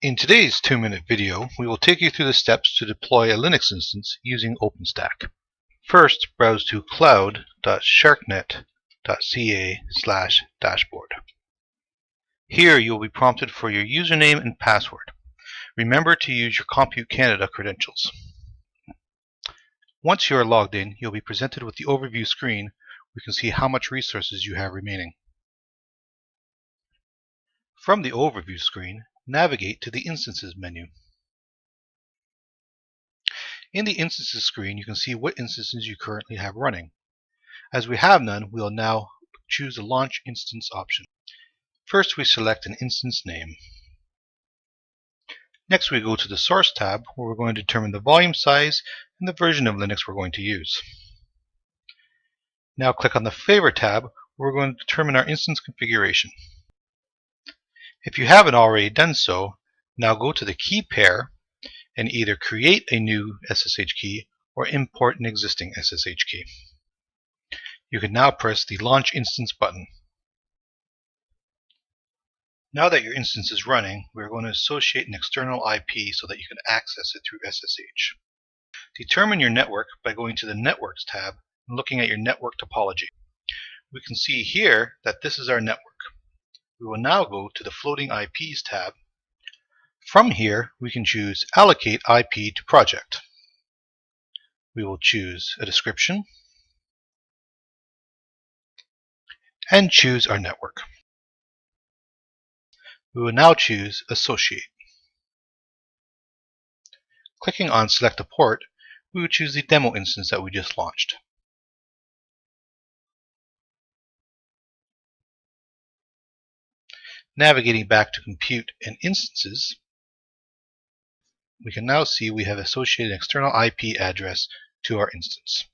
In today's 2-minute video, we will take you through the steps to deploy a Linux instance using OpenStack. First, browse to cloud.sharcnet.ca/dashboard. Here you will be prompted for your username and password. Remember to use your Compute Canada credentials. Once you are logged in, you'll be presented with the overview screen where you can see how much resources you have remaining. From the overview screen, navigate to the Instances menu. In the Instances screen, you can see what instances you currently have running. As we have none, we will now choose the Launch Instance option. First, we select an instance name. Next, we go to the Source tab, where we're going to determine the volume size and the version of Linux we're going to use. Now click on the Flavor tab, where we're going to determine our instance configuration. If you haven't already done so, now go to the key pair and either create a new SSH key or import an existing SSH key. You can now press the Launch Instance button. Now that your instance is running, we're going to associate an external IP so that you can access it through SSH. Determine your network by going to the Networks tab and looking at your network topology. We can see here that this is our network. We will now go to the Floating IPs tab. From here, we can choose Allocate IP to Project. We will choose a description and choose our network. We will now choose Associate. Clicking on Select a Port, we will choose the demo instance that we just launched. Navigating back to Compute and Instances, we can now see we have associated an external IP address to our instance.